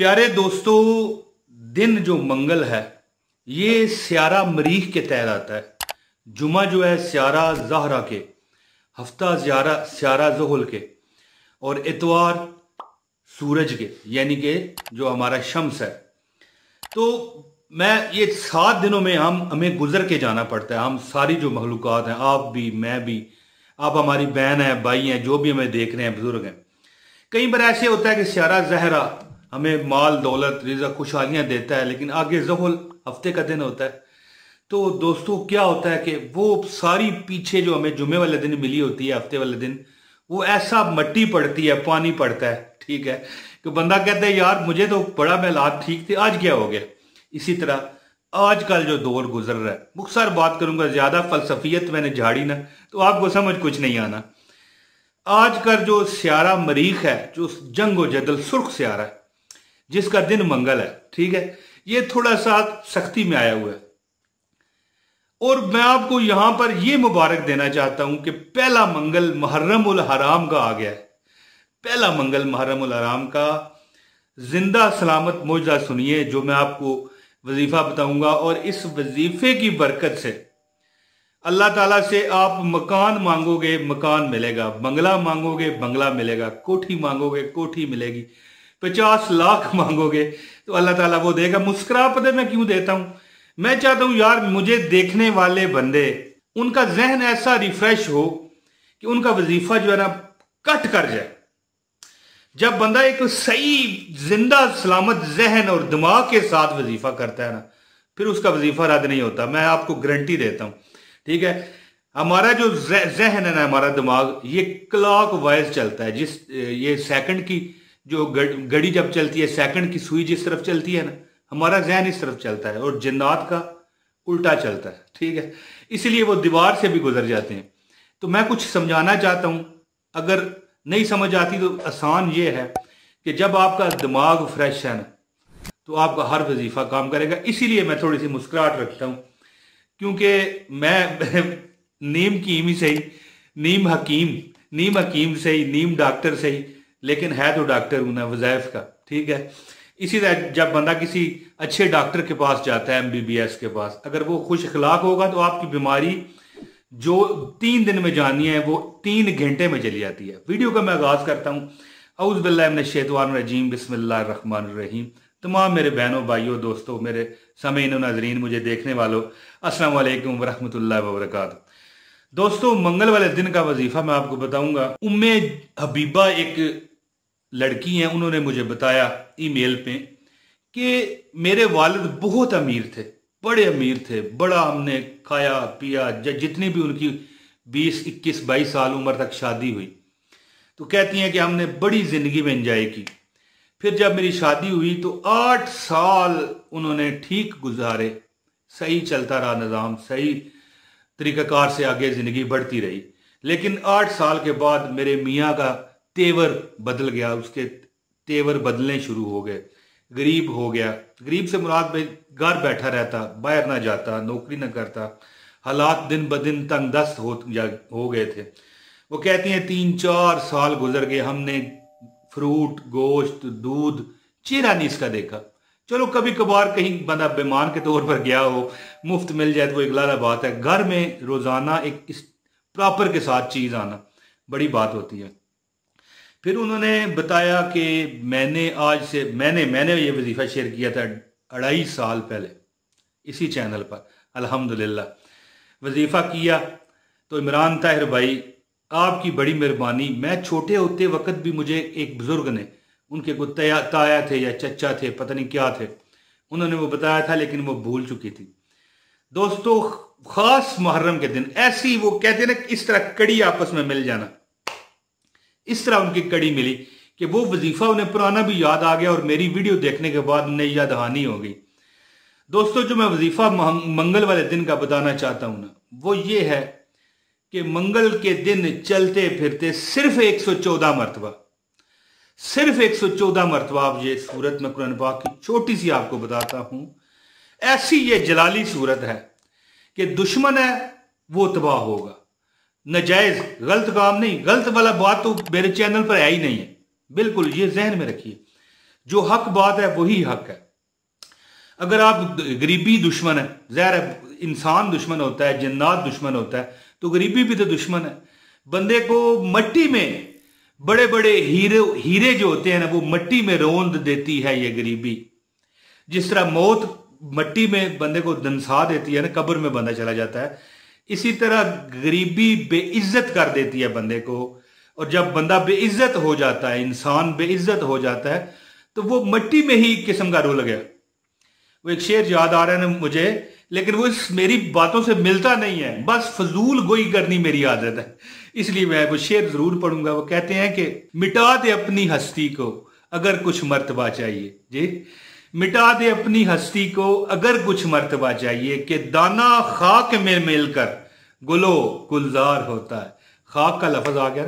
प्यारे दोस्तों, दिन जो मंगल है ये स्यारा मरीख के तहत आता है। जुमा जो है स्यारा ज़हरा के, हफ्ता स्यारा ज़ुहल के, और इतवार सूरज के, यानी कि जो हमारा शम्स है। तो मैं ये 7 दिनों में हमें गुजर के जाना पड़ता है। हम सारी जो मखलूक़ात हैं, आप भी, मैं भी, आप हमारी बहन है, भाई हैं, जो भी हमें देख रहे हैं, बुजुर्ग हैं। कई बार ऐसे होता है कि स्यारा ज़हरा हमें माल दौलत रिज़्क़ खुशहालियाँ देता है, लेकिन आगे ज़ुहल हफ्ते का दिन होता है। तो दोस्तों क्या होता है कि वो सारी पीछे जो हमें जुमे वाले दिन मिली होती है, हफ्ते वाले दिन, वो ऐसा मट्टी पड़ती है, पानी पड़ता है, ठीक है, कि बंदा कहता है यार मुझे तो बड़ा मैं हालात ठीक थे, आज क्या हो गया। इसी तरह आजकल जो दौर गुजर रहा है, मुख्तसर बात करूंगा, ज्यादा फलसफियत मैंने झाड़ी ना तो आपको समझ कुछ नहीं आना। आजकल जो स्यारा मरीख है, जो जंग व जदल सुर्ख स्यारा है, जिसका दिन मंगल है, ठीक है, ये थोड़ा सा सख्ती में आया हुआ है। और मैं आपको यहां पर यह मुबारक देना चाहता हूं कि पहला मंगल मुहर्रम उल हराम का आ गया है। पहला मंगल मुहर्रम उल हराम का जिंदा सलामत मौजज़ा सुनिए, जो मैं आपको वजीफा बताऊंगा। और इस वजीफे की बरकत से अल्लाह ताला से आप मकान मांगोगे, मकान मिलेगा, बंगला मांगोगे, बंगला मिलेगा, कोठी मांगोगे, कोठी मिलेगी, 50 लाख मांगोगे तो अल्लाह ताला वो देगा। मुस्कुरा पता मैं क्यों देता हूं? मैं चाहता हूं यार मुझे देखने वाले बंदे, उनका जहन ऐसा रिफ्रेश हो कि उनका वजीफा जो है ना कट कर जाए। जब बंदा एक सही जिंदा सलामत जहन और दिमाग के साथ वजीफा करता है ना, फिर उसका वजीफा रद्द नहीं होता। मैं आपको गारंटी देता हूं, ठीक है। हमारा जो जहन है ना, हमारा दिमाग, ये क्लॉक वाइज चलता है। ये सेकंड की जो घड़ी जब चलती है, सेकंड की सुई जिस तरफ चलती है ना, हमारा जहन इस तरफ चलता है, और जिन्नात का उल्टा चलता है, ठीक है। इसलिए वो दीवार से भी गुजर जाते हैं। तो मैं कुछ समझाना चाहता हूं, अगर नहीं समझ आती तो आसान ये है कि जब आपका दिमाग फ्रेश है ना, तो आपका हर वजीफा काम करेगा। इसीलिए मैं थोड़ी सी मुस्कुराहट रखता हूं, क्योंकि मैं नीम कीम ही सही, नीम हकीम सही, नीम डॉक्टर सही, लेकिन है तो डॉक्टर हूं ना वज़ाइफ का, ठीक है। इसी तरह जब बंदा किसी अच्छे डॉक्टर के पास जाता है, MBBS के पास, अगर वो खुश अखलाक होगा तो आपकी बीमारी जो 3 दिन में जानी है वो 3 घंटे में चली जाती है। वीडियो का मैं आगाज करता हूँ। औज़ु बिल्लाहि मिनश शैतानिर रजीम, बिस्मिल्लाहिर रहमानिर रहीम। तमाम मेरे बहनों, भाइयों, दोस्तों, मेरे सामीन और नाज़रीन, मुझे देखने वालों, अस्सलाम वालेकुम व रहमतुल्लाहि व बरकातुहू। दोस्तों, मंगल वाले दिन का वजीफा मैं आपको बताऊंगा। उम्मे हबीबा एक लड़की हैं, उन्होंने मुझे बताया ईमेल पे कि मेरे वालिद बहुत अमीर थे, बड़े अमीर थे, बड़ा हमने खाया पिया, जितनी भी उनकी 20, 21, 22 साल उम्र तक शादी हुई, तो कहती हैं कि हमने बड़ी जिंदगी में एंजॉय की। फिर जब मेरी शादी हुई तो 8 साल उन्होंने ठीक गुजारे, सही चलता रहा निज़ाम, सही तरीक़ाकार से आगे जिंदगी बढ़ती रही। लेकिन 8 साल के बाद मेरे मियाँ का तेवर बदल गया, उसके तेवर बदलने शुरू हो गए, गरीब हो गया। गरीब से मुराद में घर बैठा रहता, बाहर ना जाता, नौकरी ना करता, हालात दिन ब दिन तंग दस्त हो गए थे। वो कहती हैं 3-4 साल गुजर गए, हमने फ्रूट, गोश्त, दूध, चेहरा नहीं इसका देखा। चलो कभी कभार कहीं बंदा बेमान के तौर पर गया हो, मुफ्त मिल जाए तो वो एक लाला बात है। घर में रोजाना एक इस प्रॉपर के साथ चीज आना बड़ी बात होती है। फिर उन्होंने बताया कि मैंने ये वजीफा शेयर किया था 2.5 साल पहले इसी चैनल पर। अल्हम्दुलिल्लाह वजीफा किया तो इमरान ताहिर भाई, आपकी बड़ी मेहरबानी। मैं छोटे होते वक्त भी मुझे एक बुजुर्ग ने, उनके को ताया थे या चचा थे, पता नहीं क्या थे, उन्होंने वो बताया था, लेकिन वो भूल चुकी थी। दोस्तों, खास मुहर्रम के दिन ऐसी, वो कहते ना इस तरह कड़ी आपस में मिल जाना, इस तरह उनकी कड़ी मिली कि वो वजीफा उन्हें पुराना भी याद आ गया, और मेरी वीडियो देखने के बाद उन्हें याद दहानी हो गई। दोस्तों, जो मैं वजीफा मंगल वाले दिन का बताना चाहता हूं ना, वो ये है कि मंगल के दिन चलते फिरते सिर्फ 114 मरतबा, सिर्फ 114 मरतबा आप ये सूरत में कुरान पाक की छोटी सी आपको बताता हूं। ऐसी ये जलाली सूरत है कि दुश्मन है वो तबाह होगा। नजायज गलत काम नहीं, गलत वाला बात तो मेरे चैनल पर है ही नहीं है, बिल्कुल ये जहन में रखिए। जो हक बात है वही हक है। अगर आप गरीबी दुश्मन है, ज़ाहिर है इंसान दुश्मन होता है, जिन्नात दुश्मन होता है, तो गरीबी भी तो दुश्मन है। बंदे को मट्टी में बड़े बड़े हीरे जो होते हैं ना, वो मट्टी में रौंद देती है ये गरीबी। जिस तरह मौत मट्टी में बंदे को दंसा देती है ना, कब्र में बंदा चला जाता है, इसी तरह गरीबी बेइज्जत कर देती है बंदे को। और जब बंदा बेइज्जत हो जाता है, इंसान बेइज्जत हो जाता है, तो वो मट्टी में ही किस्म का रो लग गया। वो एक शेर याद आ रहा है ना मुझे, लेकिन वो मेरी बातों से मिलता नहीं है, बस फजूल गोई करनी मेरी आदत है, इसलिए मैं वो शेर जरूर पढ़ूंगा। वो कहते हैं कि मिटा दे अपनी हस्ती को अगर कुछ मर्तबा चाहिए, जी मिटा दे अपनी हस्ती को अगर कुछ मर्तबा चाहिए, कि दाना खाक में मिलकर गुलो गुलजार होता है। खाक का लफ्ज आ गया।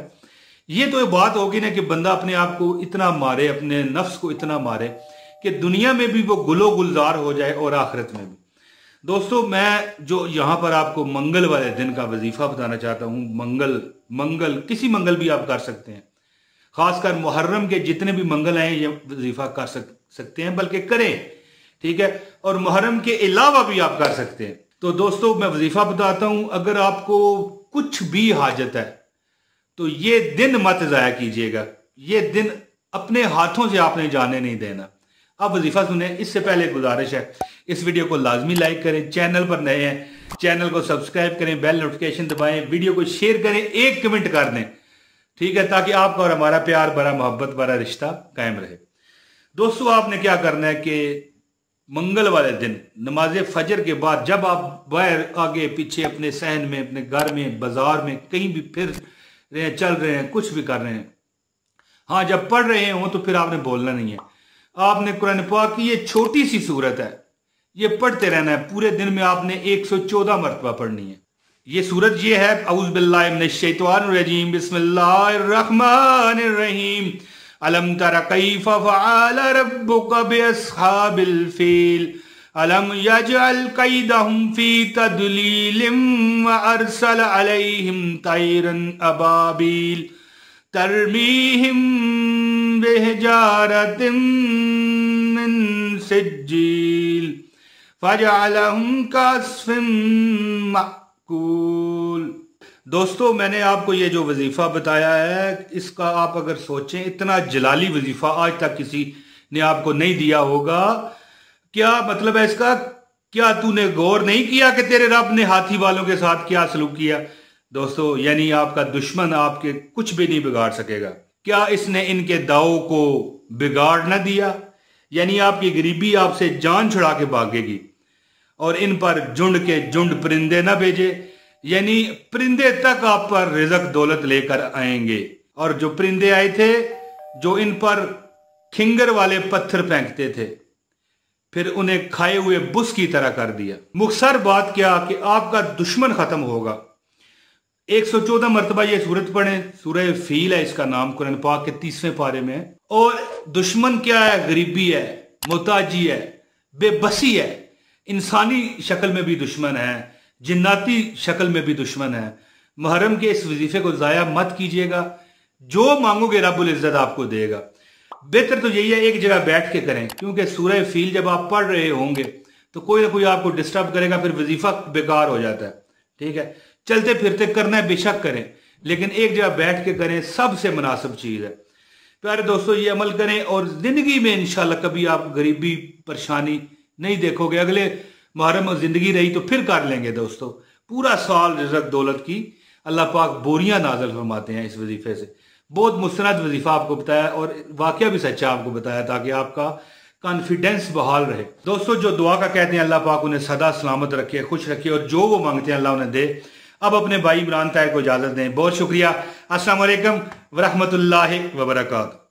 ये तो बात होगी ना कि बंदा अपने आप को इतना मारे, अपने नफ्स को इतना मारे कि दुनिया में भी वो गुलो गुलजार हो जाए और आखिरत में भी। दोस्तों, मैं जो यहाँ पर आपको मंगल वाले दिन का वजीफा बताना चाहता हूँ, मंगल किसी मंगल भी आप कर सकते हैं, खासकर मुहर्रम के जितने भी मंगल हैं ये वजीफा कर सकते हैं, बल्कि करें, ठीक है। और मुहर्रम के अलावा भी आप कर सकते हैं। तो दोस्तों, मैं वजीफा बताता हूँ, अगर आपको कुछ भी हाजत है तो ये दिन मत ज़ाया कीजिएगा। ये दिन अपने हाथों से आपने जाने नहीं देना। अब वजीफा सुने, इससे पहले गुजारिश है, इस वीडियो को लाजमी लाइक करें, चैनल पर नए हैं चैनल को सब्सक्राइब करें, बेल नोटिफिकेशन दबाएं, वीडियो को शेयर करें, एक कमेंट कर दें, ठीक है, ताकि आपका और हमारा प्यार भरा मोहब्बत भरा रिश्ता कायम रहे। दोस्तों, आपने क्या करना है कि मंगल वाले दिन नमाज फजर के बाद जब आप बाहर आगे पीछे अपने सहन में, अपने घर में, बाजार में, कहीं भी फिर रहे हैं, चल रहे हैं, कुछ भी कर रहे हैं, हाँ जब पढ़ रहे हो तो फिर आपने बोलना नहीं है। आपने कुरान पाक की ये छोटी सी सूरत है, ये पढ़ते रहना है। पूरे दिन में आपने 114 मरतबा पढ़नी है। ये सूरत ये है, औज़ु बिल्लाहि मिनश शैतानिर रजीम, बिस्मिल्लाहिर रहमानिर रहीम, अलम तरा कैफ़ फ़अल रब्बुका बिअस्हाबिल फ़ील, अलम यजअल कैदहुम फ़ी तदलीलिम व अरसल अलैहिम तैरन अबाबील तरमीहिम बिहिजारतिम मिन सिज्जील फजअलहुम कअस्फ़िम मअकूल। दोस्तों, मैंने आपको ये जो वजीफा बताया है, इसका आप अगर सोचें, इतना जलाली वजीफा आज तक किसी ने आपको नहीं दिया होगा। क्या मतलब है इसका? क्या तूने गौर नहीं किया कि तेरे रब ने हाथी वालों के साथ क्या सलूक किया? दोस्तों, यानी आपका दुश्मन आपके कुछ भी नहीं बिगाड़ सकेगा। क्या इसने इनके दावों को बिगाड़ न दिया? यानी आपकी गरीबी आपसे जान छुड़ा के भागेगी और इन पर झुंड के झुंड परिंदे न भेजे, यानी परिंदे तक आप पर रिज़्क दौलत लेकर आएंगे। और जो परिंदे आए थे, जो इन पर खिंगर वाले पत्थर फेंकते थे, फिर उन्हें खाए हुए बुस की तरह कर दिया। मुख्तसर बात क्या कि आपका दुश्मन खत्म होगा। 114 मरतबा ये सूरत पढ़ें, सूरह फील है इसका नाम, कुरान पाक के 30वें पारे में है। और दुश्मन क्या है? गरीबी है, मोहताजी है, बेबसी है। इंसानी शक्ल में भी दुश्मन है, जिन्नाती शक्ल में भी दुश्मन है। मुहर्रम के इस वजीफे को ज़ाया मत कीजिएगा। जो मांगोगे रब्बुल इज़्ज़त आपको देगा। बेहतर तो यही है एक जगह बैठ के करें, क्योंकि सूरह फील जब आप पढ़ रहे होंगे तो कोई ना कोई आपको डिस्टर्ब करेगा, फिर वजीफा बेकार हो जाता है, ठीक है। चलते फिरते करना है बेशक करें, लेकिन एक जगह बैठ के करें, सबसे मुनासिब चीज़ है। प्यारे दोस्तों, ये अमल करें और ज़िंदगी में इंशाल्लाह कभी आप गरीबी परेशानी नहीं देखोगे। अगले मुहर्रम जिंदगी रही तो फिर कर लेंगे दोस्तों। पूरा साल रिज़्क दौलत की अल्लाह पाक बोरियां नाज़िल फरमाते हैं इस वजीफे से। बहुत मुस्तनद वजीफा आपको बताया और वाकया भी सच्चा आपको बताया, ताकि आपका कॉन्फिडेंस बहाल रहे। दोस्तों, जो दुआ का कहते हैं अल्लाह पाक उन्हें सदा सलामत रखे, खुश रखे, और जो वो मांगते हैं अल्लाह उन्हें दे। अब अपने भाई इमरान ताहिर को इजाज़त दें। बहुत शुक्रिया। अस्सलाम वालेकुम व रहमतुल्लाहि व बरकातहू।